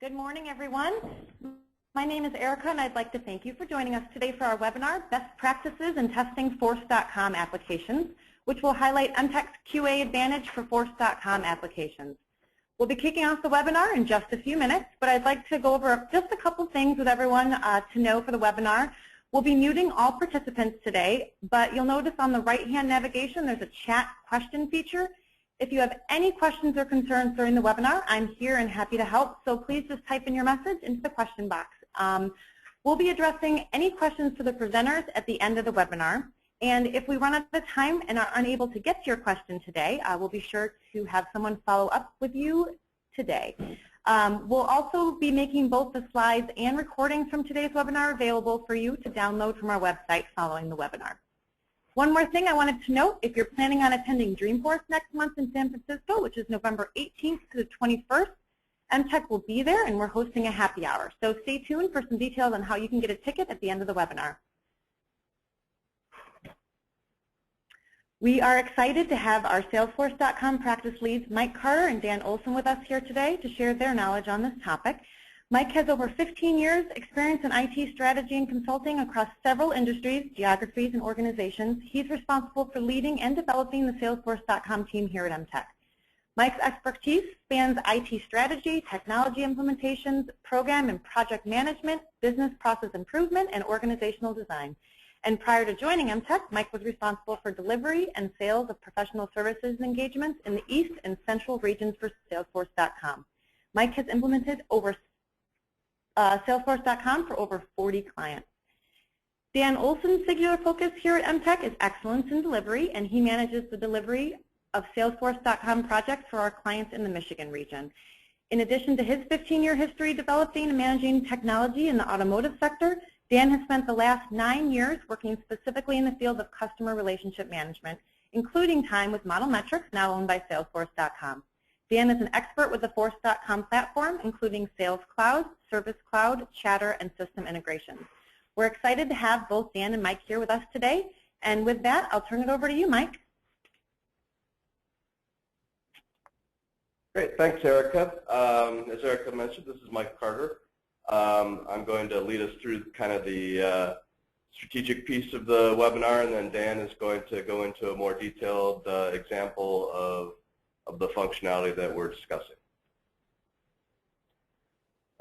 Good morning, everyone. My name is Erica, and I'd like to thank you for joining us today for our webinar, Best Practices in Testing Force.com Applications, which will highlight Emtec's QA Advantage for Force.com applications. We'll be kicking off the webinar in just a few minutes, but I'd like to go over just a couple things with everyone to know for the webinar. We'll be muting all participants today, but you'll notice on the right-hand navigation there's a chat question feature. If you have any questions or concerns during the webinar, I'm here and happy to help, so please just type in your message into the question box. We'll be addressing any questions to the presenters at the end of the webinar, and if we run out of time and are unable to get to your question today, we'll be sure to have someone follow up with you today. We'll also be making both the slides and recordings from today's webinar available for you to download from our website following the webinar. One more thing I wanted to note, if you're planning on attending Dreamforce next month in San Francisco, which is November 18th to the 21st, Emtec will be there and we're hosting a happy hour. So stay tuned for some details on how you can get a ticket at the end of the webinar. We are excited to have our Salesforce.com practice leads Mike Carter and Dan Olson with us here today to share their knowledge on this topic. Mike has over 15 years experience in IT strategy and consulting across several industries, geographies, and organizations. He's responsible for leading and developing the Salesforce.com team here at Emtec. Mike's expertise spans IT strategy, technology implementations, program and project management, business process improvement, and organizational design. And prior to joining Emtec, Mike was responsible for delivery and sales of professional services and engagements in the East and Central regions for Salesforce.com. Mike has implemented over Salesforce.com for over 40 clients. Dan Olson's singular focus here at Emtec is excellence in delivery, and he manages the delivery of Salesforce.com projects for our clients in the Michigan region. In addition to his 15-year history developing and managing technology in the automotive sector, Dan has spent the last 9 years working specifically in the field of customer relationship management, including time with Model Metrics, now owned by Salesforce.com. Dan is an expert with the Force.com platform, including Sales Cloud, Service Cloud, Chatter, and system integrations. We're excited to have both Dan and Mike here with us today. And with that, I'll turn it over to you, Mike. Great, thanks, Erica. As Erica mentioned, this is Mike Carter. I'm going to lead us through kind of the strategic piece of the webinar, and then Dan is going to go into a more detailed example of the functionality that we're discussing.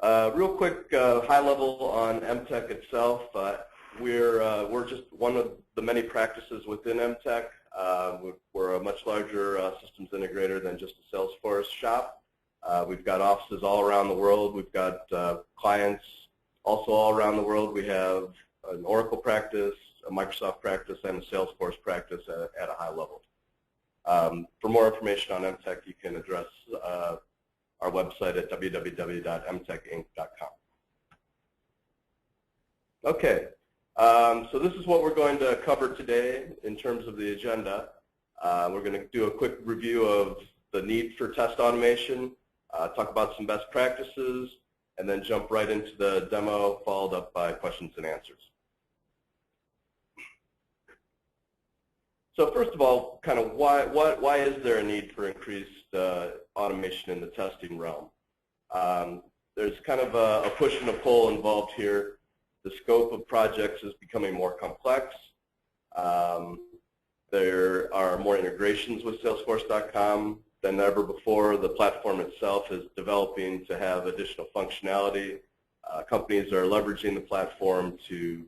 Real quick, high level on Emtec itself. We're just one of the many practices within Emtec. We're a much larger systems integrator than just a Salesforce shop. We've got offices all around the world. We've got clients also all around the world. We have an Oracle practice, a Microsoft practice, and a Salesforce practice at a high level. For more information on Emtec, you can address our website at www.emtecinc.com. Okay, so this is what we're going to cover today in terms of the agenda. We're going to do a quick review of the need for test automation, talk about some best practices, and then jump right into the demo, followed up by questions and answers. So first of all, kind of why is there a need for increased automation in the testing realm? There's kind of a push and a pull involved here. The scope of projects is becoming more complex. There are more integrations with Salesforce.com than ever before. The platform itself is developing to have additional functionality. Companies are leveraging the platform to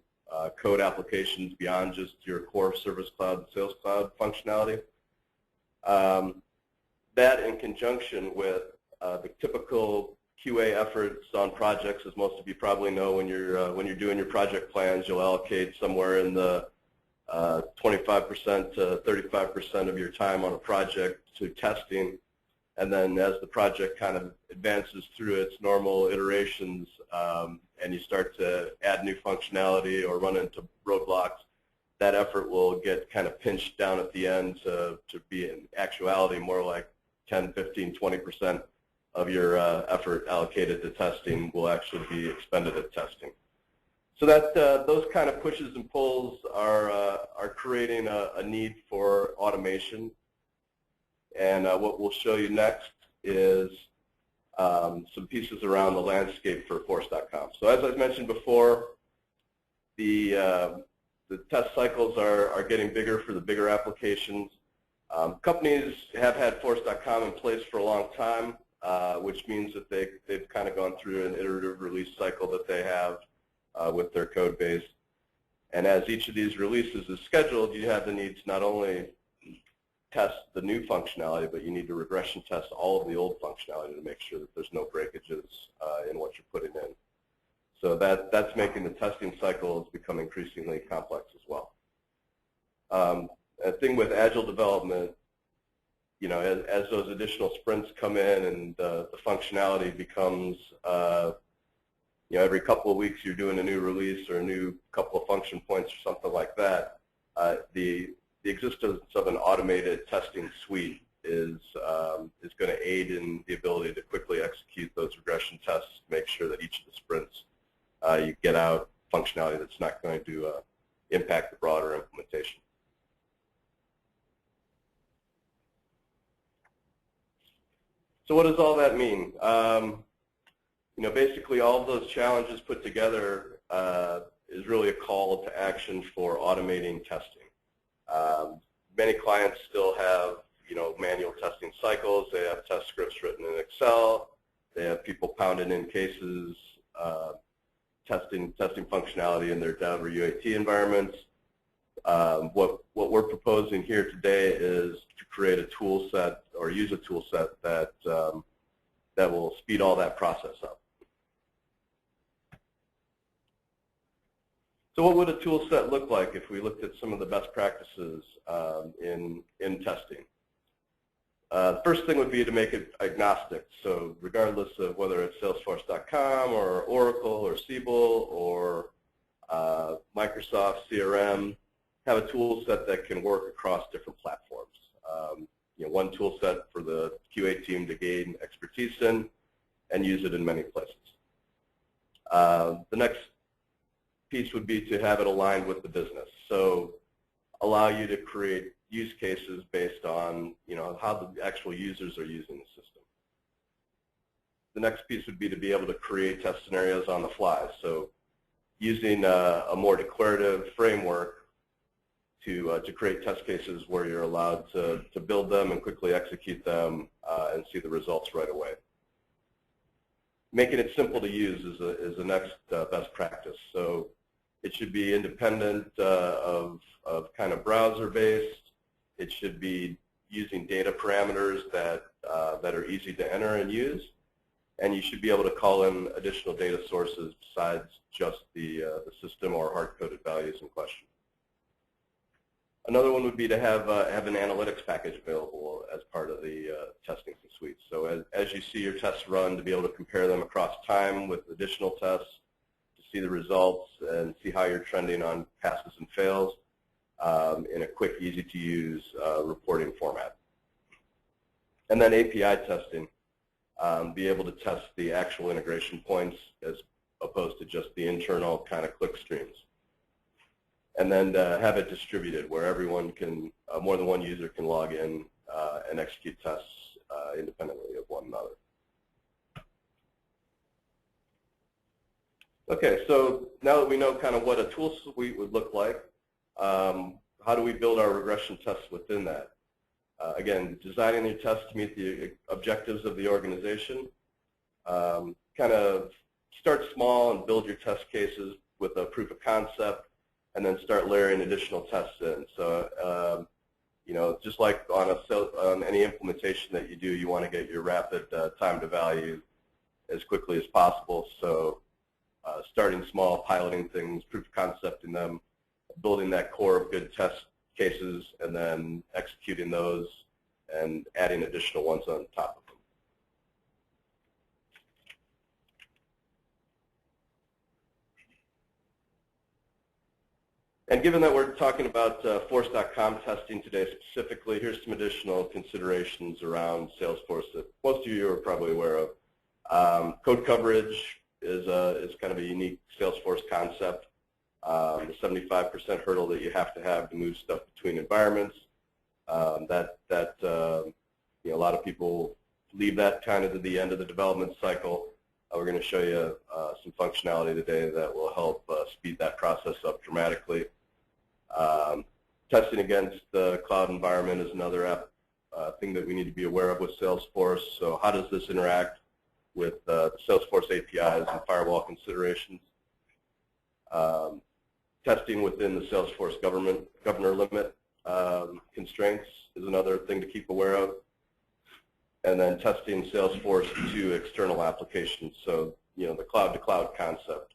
code applications beyond just your core Service Cloud and Sales Cloud functionality. That in conjunction with the typical QA efforts on projects, as most of you probably know, when you're doing your project plans, you'll allocate somewhere in the 25% to 35% of your time on a project to testing, and then as the project kind of advances through its normal iterations and you start to add new functionality or run into roadblocks, that effort will get kind of pinched down at the end to be in actuality more like 10, 15, 20% of your effort allocated to testing will actually be expended at testing. So that those kind of pushes and pulls are creating a need for automation. And what we'll show you next is some pieces around the landscape for Force.com. So as I've mentioned before, the test cycles are getting bigger for the bigger applications. Companies have had Force.com in place for a long time, which means that they've kind of gone through an iterative release cycle that they have with their code base. And as each of these releases is scheduled, you have the need to not only test the new functionality, but you need to regression test all of the old functionality to make sure that there's no breakages in what you're putting in. So that's making the testing cycles become increasingly complex as well. A thing with agile development, you know, as those additional sprints come in and the functionality becomes, you know, every couple of weeks you're doing a new release or a new couple of function points or something like that, the existence of an automated testing suite is going to aid in the ability to quickly execute those regression tests to make sure that each of the sprints you get out functionality that's not going to impact the broader implementation. So what does all that mean? You know, basically all of those challenges put together is really a call to action for automating testing. Many clients still have, you know, manual testing cycles. They have test scripts written in Excel. They have people pounding in cases, testing functionality in their dev or UAT environments. What we're proposing here today is to create a tool set or use a tool set that that will speed all that process up. So what would a tool set look like if we looked at some of the best practices in testing? The first thing would be to make it agnostic. So regardless of whether it's Salesforce.com or Oracle or Siebel or Microsoft CRM, have a tool set that can work across different platforms. You know, one tool set for the QA team to gain expertise in and use it in many places. The next piece would be to have it aligned with the business. So allow you to create use cases based on, you know, how the actual users are using the system. The next piece would be to be able to create test scenarios on the fly. So using a more declarative framework to create test cases where you're allowed to build them and quickly execute them and see the results right away. Making it simple to use is the next best practice. So it should be independent of kind of browser-based. It should be using data parameters that are easy to enter and use. And you should be able to call in additional data sources besides just the system or hard-coded values in question. Another one would be to have an analytics package available as part of the testing suite. So as you see your tests run, to be able to compare them across time with additional tests, to see the results and see how you're trending on passes and fails in a quick, easy-to-use reporting format. And then API testing, be able to test the actual integration points as opposed to just the internal kind of click streams. And then have it distributed where everyone can, more than one user can log in and execute tests independently of one another. Okay, so now that we know kind of what a tool suite would look like, how do we build our regression tests within that? Again, designing your tests to meet the objectives of the organization. Kind of start small and build your test cases with a proof of concept, and then start layering additional tests in. So, you know, just like on any implementation that you do, you want to get your rapid time to value as quickly as possible. So, starting small, piloting things, proof of concept in them, building that core of good test cases, and then executing those and adding additional ones on top of them. And given that we're talking about Force.com testing today specifically, here's some additional considerations around Salesforce that most of you are probably aware of. Code coverage is kind of a unique Salesforce concept. The 75% hurdle that you have to move stuff between environments. You know, a lot of people leave that kind of to the end of the development cycle. We're going to show you some functionality today that will help speed that process up dramatically. Testing against the cloud environment is another thing that we need to be aware of with Salesforce. So how does this interact with the Salesforce APIs and firewall considerations? Testing within the Salesforce governor limit constraints is another thing to keep aware of. And then testing Salesforce to external applications. So, you know, the cloud-to-cloud concept,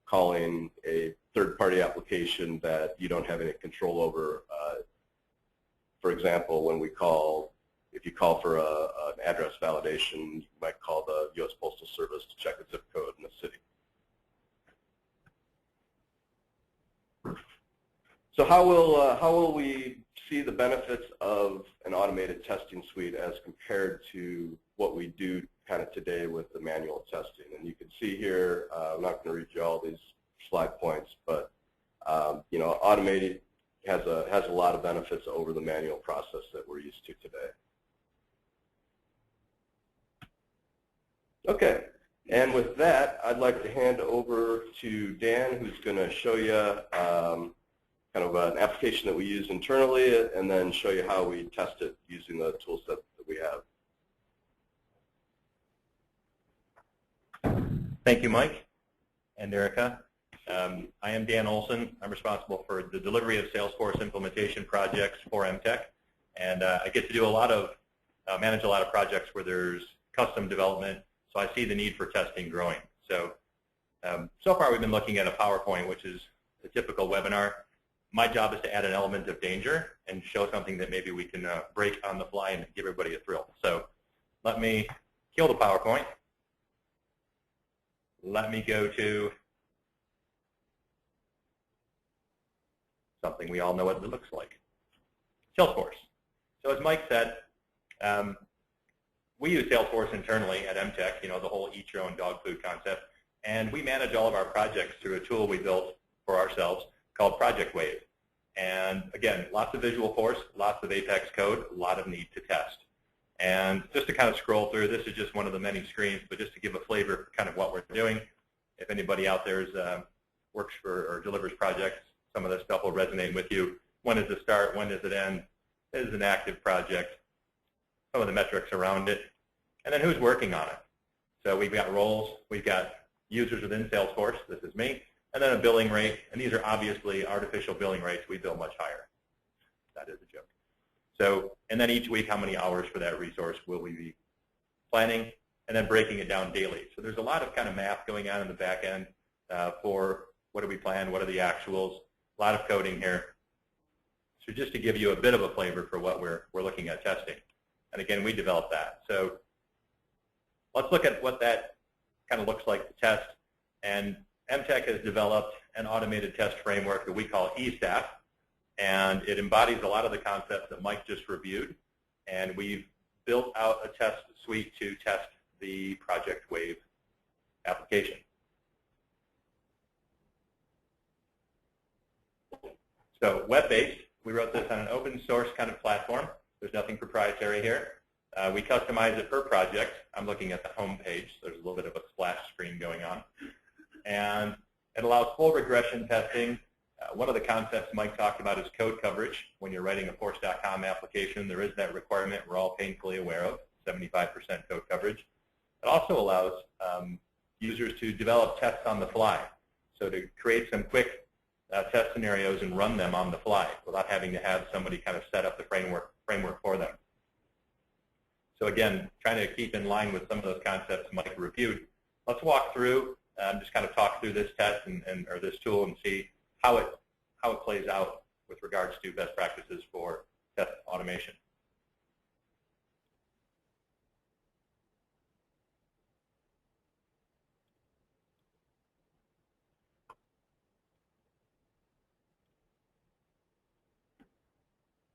calling a third-party application that you don't have any control over. For example, if you call for an address validation, you might call the U.S. Postal Service to check a zip code in the city. So how will we see the benefits of an automated testing suite as compared to what we do kind of today with the manual testing? And you can see here, I'm not going to read you all these slide points, but you know, automated has a lot of benefits over the manual process that we're used to today. Okay, and with that, I'd like to hand over to Dan, who's going to show you kind of an application that we use internally, and then show you how we test it using the tool set that we have. Thank you, Mike and Erica. I am Dan Olson. I'm responsible for the delivery of Salesforce implementation projects for Emtec, and I get to do manage a lot of projects where there's custom development, so I see the need for testing growing. So far we've been looking at a PowerPoint, which is a typical webinar. My job is to add an element of danger and show something that maybe we can break on the fly and give everybody a thrill. So let me kill the PowerPoint. Let me go to something we all know what it looks like, Salesforce. So as Mike said, we use Salesforce internally at Emtec, you know, the whole eat your own dog food concept, and we manage all of our projects through a tool we built for ourselves called Project Wave. And again, lots of Visualforce, lots of Apex code, a lot of need to test. And just to kind of scroll through, this is just one of the many screens, but just to give a flavor for kind of what we're doing. If anybody out there works for or delivers projects, some of this stuff will resonate with you. When does it start? When does it end? This is an active project. Some of the metrics around it. And then who's working on it. So we've got roles. We've got users within Salesforce. This is me. And then a billing rate. And these are obviously artificial billing rates. We bill much higher. That is a joke. So, and then each week, how many hours for that resource will we be planning? And then breaking it down daily. So there's a lot of kind of math going on in the back end for what do we plan, what are the actuals, a lot of coding here. So just to give you a bit of a flavor for what we're looking at testing. And again, we developed that. So let's look at what that kind of looks like to test. And Emtec has developed an automated test framework that we call eStaff. And it embodies a lot of the concepts that Mike just reviewed. And we've built out a test suite to test the Project Wave application. So web-based, we wrote this on an open source kind of platform. There's nothing proprietary here. We customize it per project. I'm looking at the home page. There's a little bit of a splash screen going on. And it allows full regression testing. One of the concepts Mike talked about is code coverage. When you're writing a Force.com application, there is that requirement we're all painfully aware of, 75% code coverage. It also allows users to develop tests on the fly. So to create some quick test scenarios and run them on the fly without having to have somebody kind of set up the framework for them. So again, trying to keep in line with some of those concepts Mike reviewed. Let's walk through, just kind of talk through this test or this tool and see how it plays out with regards to best practices for test automation.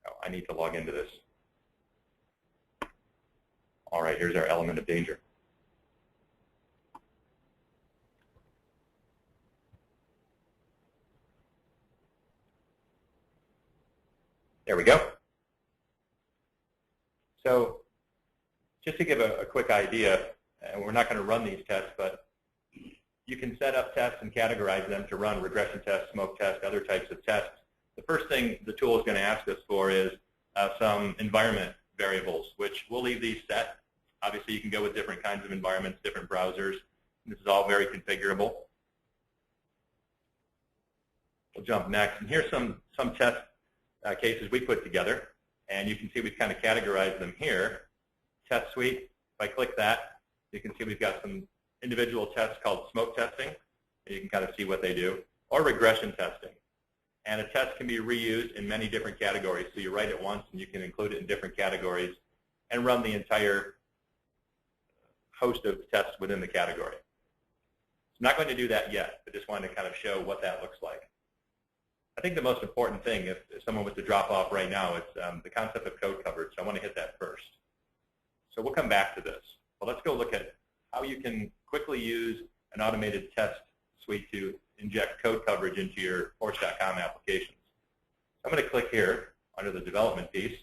Oh, I need to log into this. All right, here's our element of danger. There we go. So just to give a quick idea, and we're not going to run these tests, but you can set up tests and categorize them to run regression tests, smoke tests, other types of tests. The first thing the tool is going to ask us for is some environment variables, which we'll leave these set. Obviously, you can go with different kinds of environments, different browsers. This is all very configurable. We'll jump next. And here's some test cases we put together. And you can see we've kind of categorized them here. Test suite, if I click that, you can see we've got some individual tests called smoke testing. And you can kind of see what they do. Or regression testing. And a test can be reused in many different categories. So you write it once and you can include it in different categories and run the entire host of tests within the category. I'm not going to do that yet, but just wanted to kind of show what that looks like. I think the most important thing, if someone was to drop off right now, it's the concept of code coverage. So I want to hit that first. So we'll come back to this. But let's go look at how you can quickly use an automated test suite to inject code coverage into your Force.com applications. I'm going to click here under the development piece.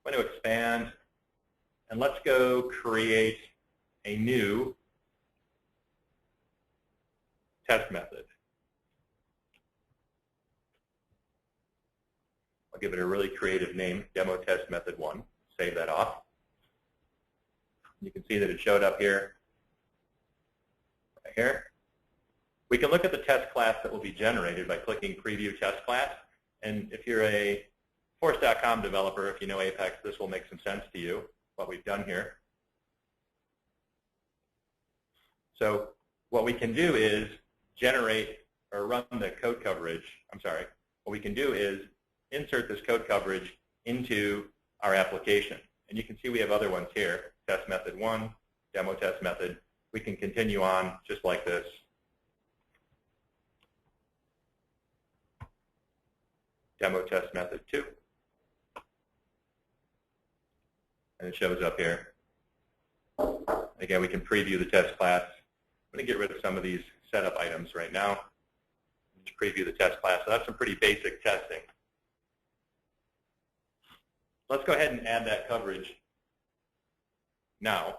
I'm going to expand, and let's go create a new test method. I'll give it a really creative name, Demo Test Method 1. Save that off. You can see that it showed up here, right here. We can look at the test class that will be generated by clicking Preview Test Class. And if you're a Force.com developer, if you know Apex, this will make some sense to you, what we've done here. So what we can do is generate or run the code coverage. What we can do is insert this code coverage into our application. And you can see we have other ones here, Test Method 1, Demo Test Method. We can continue on just like this. Demo Test Method 2. And it shows up here. Again, we can preview the test class. I'm going to get rid of some of these setup items right now. Just preview the test class. So that's some pretty basic testing. Let's go ahead and add that coverage now.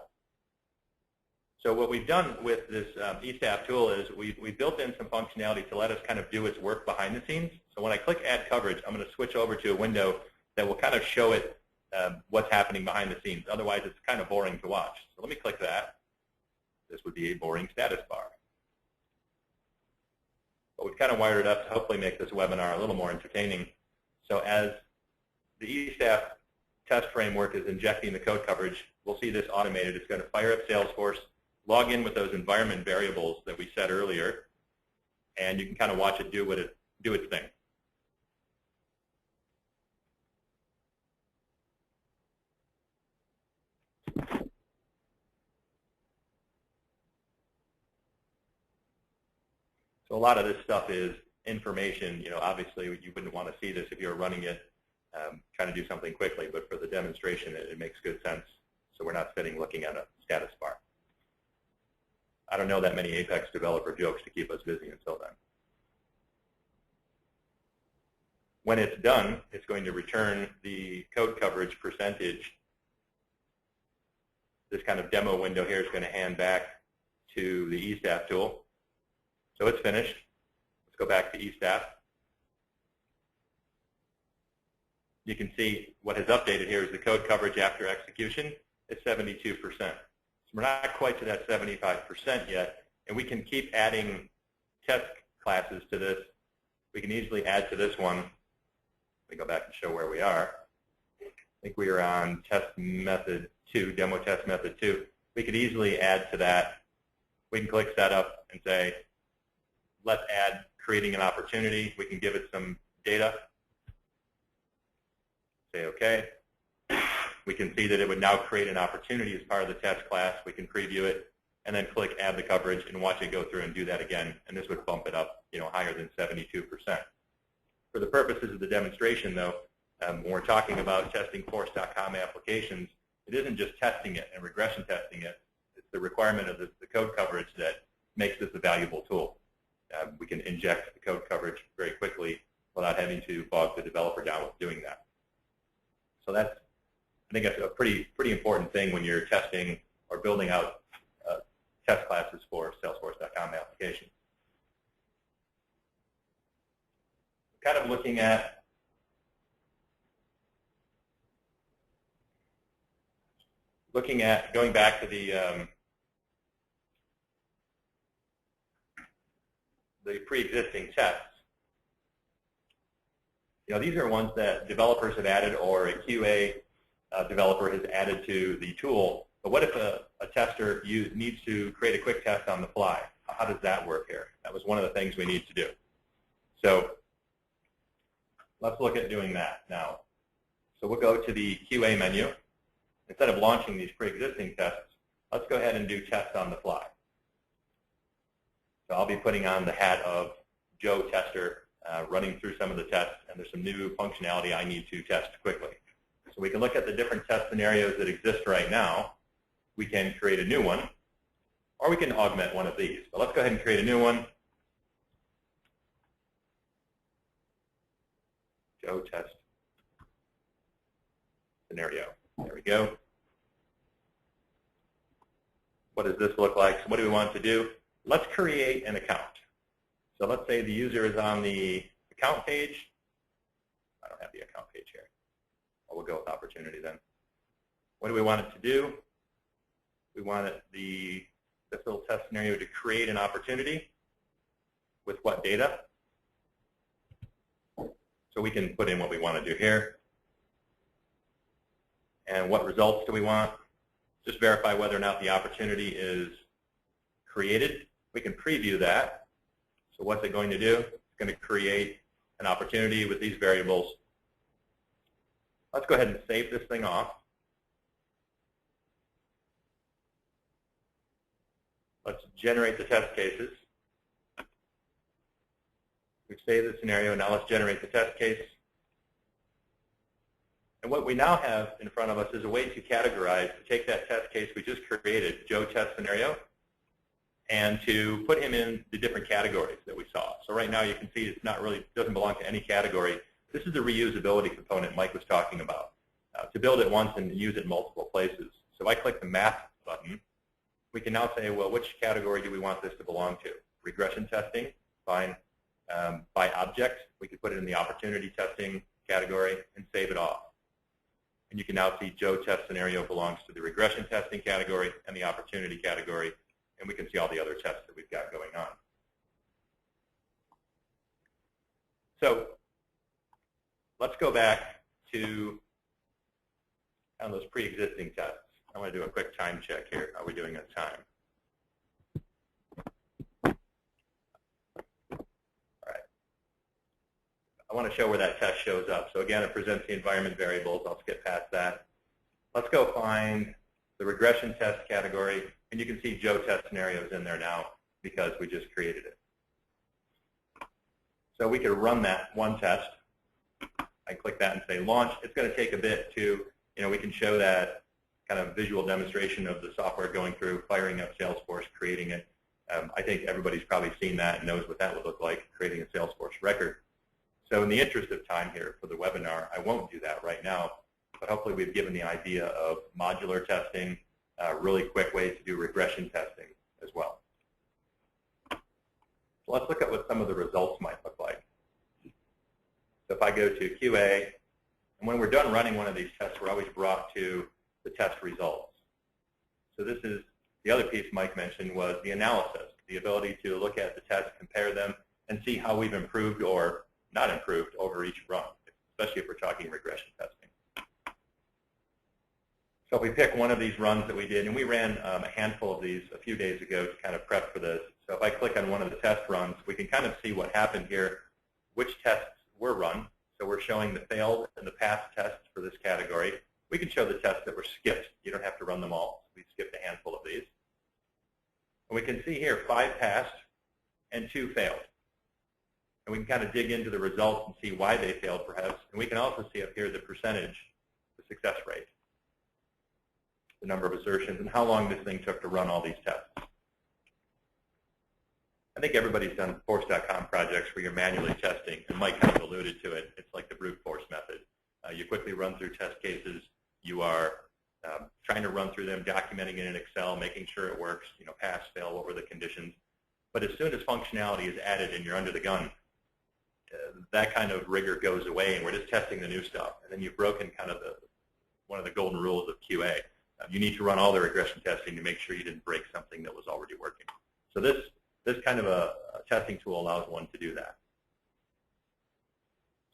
So what we've done with this eStaff tool is we built in some functionality to let us kind of do its work behind the scenes. So when I click Add Coverage, I'm going to switch over to a window that will kind of show it what's happening behind the scenes. Otherwise, it's kind of boring to watch. So let me click that. This would be a boring status bar. But we've kind of wired it up to hopefully make this webinar a little more entertaining. So as the eStaff test framework is injecting the code coverage, we'll see this automated. It's going to fire up Salesforce, log in with those environment variables that we set earlier, and you can kind of watch it do its thing. So a lot of this stuff is information. You know, obviously you wouldn't want to see this if you were running it, trying to do something quickly, but for the demonstration, it makes good sense. So we're not sitting looking at a status bar. I don't know that many Apex developer jokes to keep us busy until then. When it's done, it's going to return the code coverage percentage. This kind of demo window here is going to hand back to the eStaff tool. So it's finished. Let's go back to eStaff. You can see what has updated here is the code coverage after execution is 72%. So we're not quite to that 75% yet, and we can keep adding test classes to this. We can easily add to this one. Let me go back and show where we are. I think we are on test method 2, demo test method 2. We could easily add to that. We can click setup and say, let's add creating an opportunity. We can give it some data. Say OK. We can see that it would now create an opportunity as part of the test class. We can preview it and then click add the coverage and watch it go through and do that again. And this would bump it up, higher than 72%. For the purposes of the demonstration, though, when we're talking about testing Force.com applications, it isn't just testing it and regression testing it. It's the requirement of the code coverage that makes this a valuable tool. We can inject the code coverage very quickly without having to bog the developer down with doing that. So that's, I think that's a pretty important thing when you're testing or building out test classes for Salesforce.com applications. Kind of looking at going back to the pre-existing tests. These are ones that developers have added or a QA developer has added to the tool. But what if a tester needs to create a quick test on the fly? How does that work here? That was one of the things we need to do. So let's look at doing that now. So we'll go to the QA menu. Instead of launching these pre-existing tests, let's go ahead and do tests on the fly. So I'll be putting on the hat of Joe Tester, running through some of the tests, and there's some new functionality I need to test quickly. So we can look at the different test scenarios that exist right now. We can create a new one, or we can augment one of these. But let's go ahead and create a new one. Joe Test Scenario. There we go. What does this look like? So what do we want to do? Let's create an account. So let's say the user is on the account page. I don't have the account page here. We'll go with opportunity then. What do we want it to do? We want this little test scenario to create an opportunity. With what data? So we can put in what we want to do here. And what results do we want? Just verify whether or not the opportunity is created. We can preview that. So what's it going to do? It's going to create an opportunity with these variables. Let's go ahead and save this thing off. Let's generate the test cases. We've saved the scenario. Now let's generate the test case. And what we now have in front of us is a way to categorize, to take that test case we just created, Joe Test Scenario, and to put him in the different categories that we saw. So right now you can see it's not really, doesn't belong to any category. This is the reusability component Mike was talking about, to build it once and use it in multiple places. So if I click the map button, we can now say, well, which category do we want this to belong to? Regression testing, fine. By object, we could put it in the opportunity testing category and save it off. And you can now see Joe Test Scenario belongs to the regression testing category and the opportunity category, and we can see all the other tests that we've got going on. So let's go back to those pre-existing tests. I want to do a quick time check here. How are we doing on time? All right. I want to show where that test shows up. So again, it presents the environment variables. I'll skip past that. Let's go find the regression test category, and you can see Joe Test Scenarios in there now because we just created it. So we could run that one test. I click that and say launch. It's going to take a bit to, we can show that kind of visual demonstration of the software going through, firing up Salesforce, creating it. I think everybody's probably seen that and knows what that would look like, creating a Salesforce record. So in the interest of time here for the webinar, I won't do that right now, but hopefully we've given the idea of modular testing, really quick ways to do regression testing as well. So let's look at what some of the results might look like. So if I go to QA, and when we're done running one of these tests, we're always brought to the test results. So this is the other piece Mike mentioned was the analysis, the ability to look at the tests, compare them, and see how we've improved or not improved over each run, especially if we're talking regression testing. So if we pick one of these runs that we did, and we ran a handful of these a few days ago to kind of prep for this. So if I click on one of the test runs, we can kind of see what happened here, which tests were run. So we're showing the failed and the passed tests for this category. We can show the tests that were skipped. You don't have to run them all. We skipped a handful of these. And we can see here 5 passed and 2 failed. And we can kind of dig into the results and see why they failed perhaps. And we can also see up here the percentage, the success rate, the number of assertions, and how long this thing took to run all these tests. I think everybody's done Force.com projects where you're manually testing, and Mike kind of alluded to it. It's like the brute force method. You quickly run through test cases. You are trying to run through them, documenting it in Excel, making sure it works, pass, fail, what were the conditions. But as soon as functionality is added and you're under the gun, that kind of rigor goes away, and we're just testing the new stuff. And then you've broken kind of one of the golden rules of QA. You need to run all the regression testing to make sure you didn't break something that was already working. So this kind of a testing tool allows one to do that.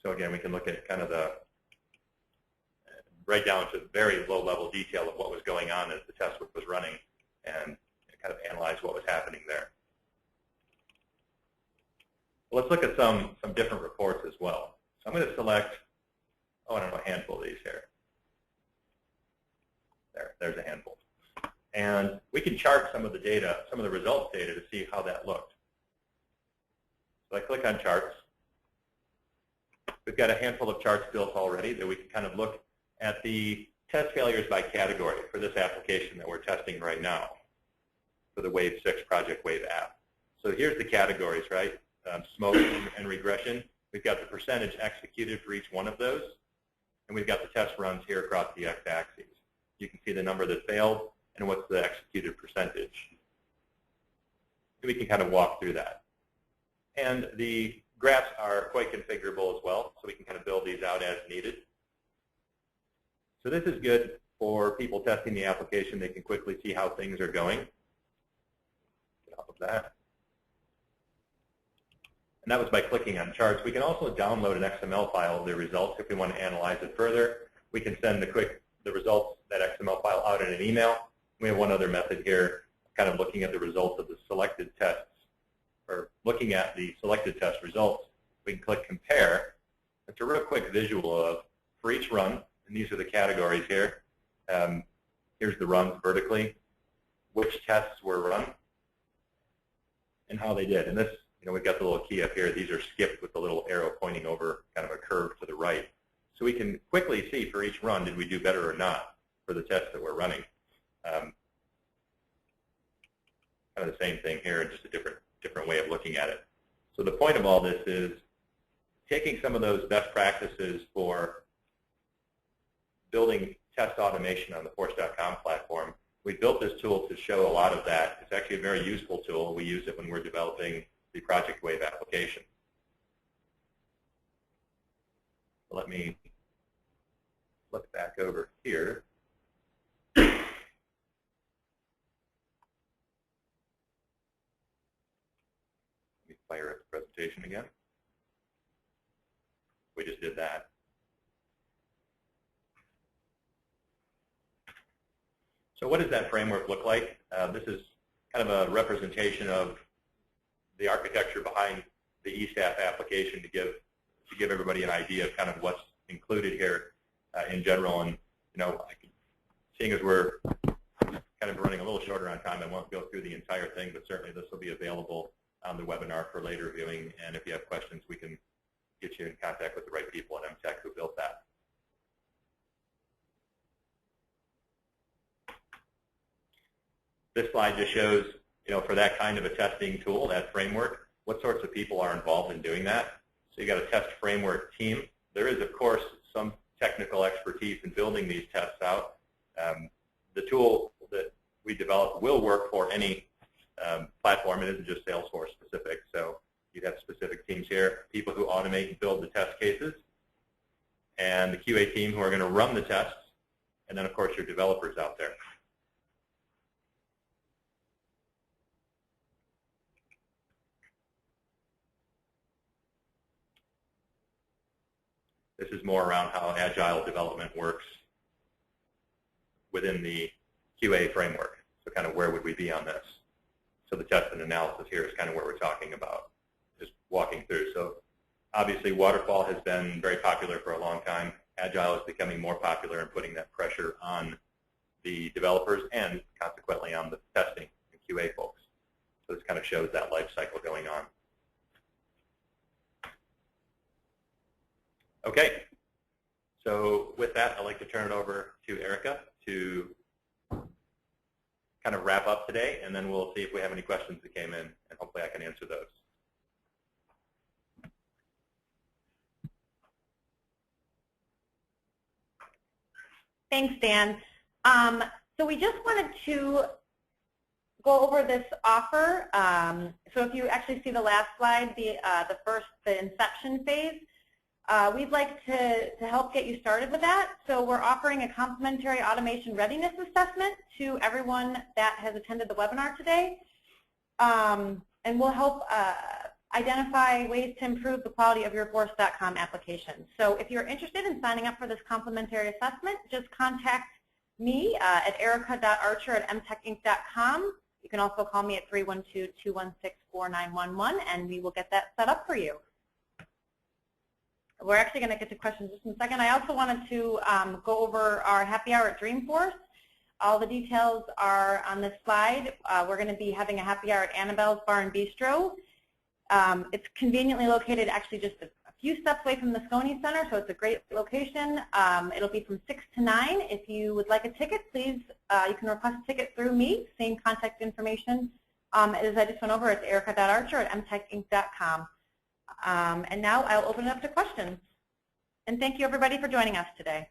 So again, we can look at kind of the right down to very low level detail of what was going on as the test was running, and kind of analyze what was happening there. Let's look at some different reports as well. So I'm going to select, I don't know, a handful of these here. There's a handful. And we can chart some of the data, some of the results data, to see how that looked. So I click on charts. We've got a handful of charts built already that we can kind of look at the test failures by category for this application that we're testing right now for the Wave 6 Project Wave app. So here's the categories, right? Smoke and regression. We've got the percentage executed for each one of those, and we've got the test runs here across the x-axis. You can see the number that failed and what's the executed percentage. And we can kind of walk through that. And the graphs are quite configurable as well, so we can kind of build these out as needed. So this is good for people testing the application. They can quickly see how things are going. Get off of that. And that was by clicking on charts. We can also download an XML file of the results if we want to analyze it further. We can send the results, that XML file, out in an email. We have one other method here, kind of looking at the results of the selected tests, or looking at the selected test results. We can click compare. It's a real quick visual of, for each run, and these are the categories here. Here's the runs vertically, which tests were run, and how they did. And this, we've got the little key up here. These are skipped with the little arrow pointing over kind of a curve to the right. So we can quickly see for each run, did we do better or not for the tests that we're running. Kind of the same thing here, just a different way of looking at it. So the point of all this is taking some of those best practices for building test automation on the Force.com platform. We built this tool to show a lot of that. It's actually a very useful tool. We use it when we're developing the Project Wave application. Let me flip back over here. Let me fire up the presentation again. We just did that. So what does that framework look like? This is kind of a representation of the architecture behind the eStaff application to give everybody an idea of kind of what's included here in general. And seeing as we're kind of running a little shorter on time, I won't go through the entire thing, but certainly this will be available on the webinar for later viewing. And if you have questions, we can get you in contact with the right people at Emtec who built that. This slide just shows, for that kind of a testing tool, that framework, what sorts of people are involved in doing that. So you've got a test framework team. There is, of course, some technical expertise in building these tests out. The tool that we developed will work for any platform. It isn't just Salesforce specific. So you have specific teams here, people who automate and build the test cases, and the QA team who are going to run the tests, and then, of course, your developers out there. This is more around how agile development works within the QA framework. So kind of where would we be on this? So the test and analysis here is kind of where we're talking about, just walking through. So obviously waterfall has been very popular for a long time. Agile is becoming more popular and putting that pressure on the developers and consequently on the testing and QA folks. So this kind of shows that life cycle going on. Okay, so with that, I'd like to turn it over to Erica to kind of wrap up today, and then we'll see if we have any questions that came in, and hopefully I can answer those. Thanks, Dan. So we just wanted to go over this offer. So if you actually see the last slide, the inception phase, we'd like to help get you started with that. So we're offering a complimentary automation readiness assessment to everyone that has attended the webinar today. And we'll help identify ways to improve the quality of your Force.com application. So if you're interested in signing up for this complimentary assessment, just contact me at erica.archer@emtecinc.com. You can also call me at 312-216-4911, and we will get that set up for you. We're actually going to get to questions just in a second. I also wanted to go over our happy hour at Dreamforce. All the details are on this slide. We're going to be having a happy hour at Annabelle's Bar and Bistro. It's conveniently located actually just a few steps away from the Scone Center, so it's a great location. It'll be from 6 to 9. If you would like a ticket, please, you can request a ticket through me. Same contact information as I just went over. It's erica.archer@emtecinc.com. And now I'll open it up to questions. And thank you, everybody, for joining us today.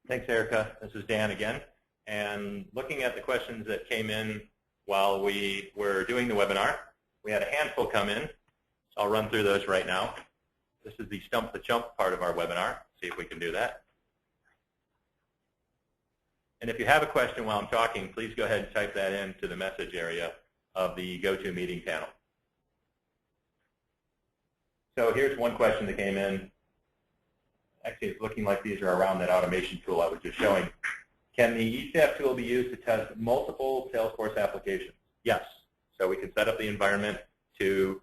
Thanks, Erica. This is Dan again. And looking at the questions that came in while we were doing the webinar, we had a handful come in. So I'll run through those right now. This is the Stump the Chump part of our webinar. See if we can do that. And if you have a question while I'm talking, please go ahead and type that into the message area of the GoToMeeting panel. So here's one question that came in. Actually, it's looking like these are around that automation tool I was just showing. Can the eStaff tool be used to test multiple Salesforce applications? Yes. So we can set up the environment to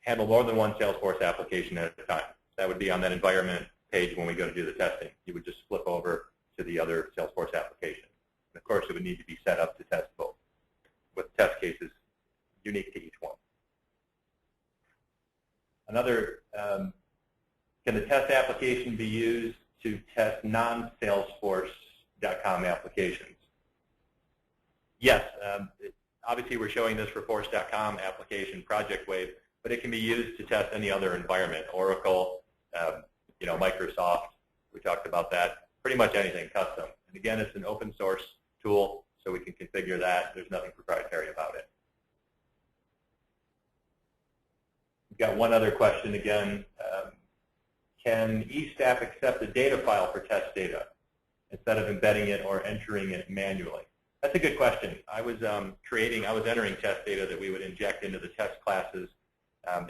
handle more than one Salesforce application at a time. That would be on that environment page when we go to do the testing. You would just flip over to the other Salesforce application. And of course, it would need to be set up to test both, with test cases unique to each one. Another, can the test application be used to test non-Salesforce.com applications? Yes. Obviously, we're showing this for Force.com application Project Wave, but it can be used to test any other environment, Oracle, Microsoft. We talked about that. Pretty much anything custom. And again, it's an open source tool, so we can configure that. There's nothing proprietary about it. We've got one other question again. Can eStaff accept a data file for test data instead of embedding it or entering it manually? That's a good question. I was entering test data that we would inject into the test classes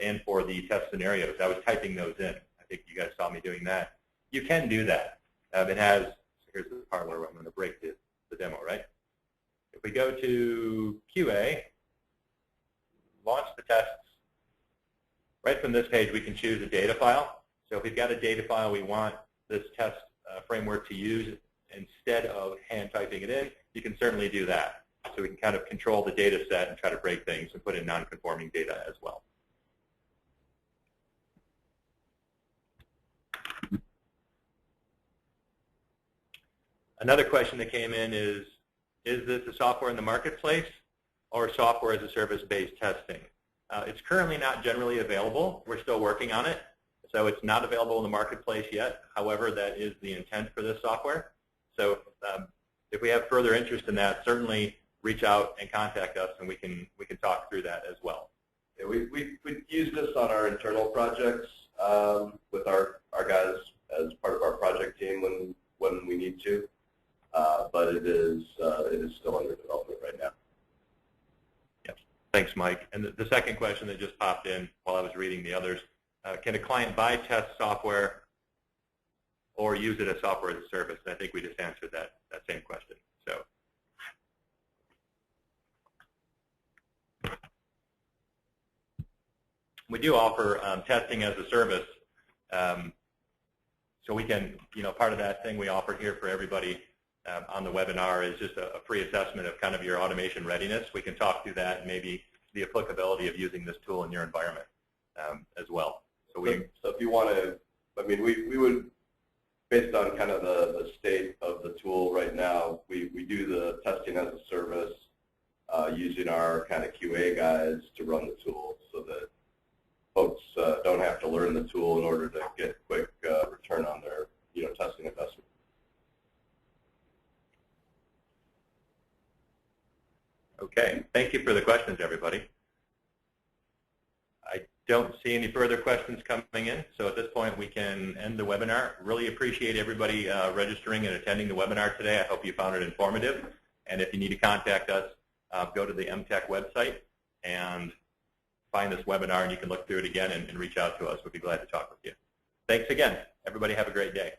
and for the test scenarios. I was typing those in. I think you guys saw me doing that. You can do that. It has, here's the parlor where I'm going to break the demo, right? If we go to QA, launch the tests, right from this page we can choose a data file. So if we've got a data file we want this test framework to use instead of hand typing it in, you can certainly do that. So we can kind of control the data set and try to break things and put in non-conforming data as well. Another question that came in is this a software in the marketplace or software as a service-based testing? It's currently not generally available. We're still working on it. So it's not available in the marketplace yet. However, that is the intent for this software. So if we have further interest in that, certainly reach out and contact us, and we can talk through that as well. Yeah, we use this on our internal projects with our guys as part of our project team when we need to. But it is still under development right now. Yep. Thanks, Mike. And the second question that just popped in while I was reading the others, can a client buy test software or use it as software as a service? And I think we just answered that same question. So we do offer testing as a service. So we can, part of that thing we offered here for everybody on the webinar is just a free assessment of kind of your automation readiness. We can talk through that and maybe the applicability of using this tool in your environment as well. So if you want to, we would, based on kind of the state of the tool right now, we do the testing as a service using our kind of QA guys to run the tool so that folks don't have to learn the tool in order to get quick return on their testing investment. Okay, thank you for the questions, everybody. I don't see any further questions coming in, so at this point we can end the webinar. Really appreciate everybody registering and attending the webinar today. I hope you found it informative, and if you need to contact us, go to the Emtec website and find this webinar, and you can look through it again and reach out to us. We'd be glad to talk with you. Thanks again. Everybody have a great day.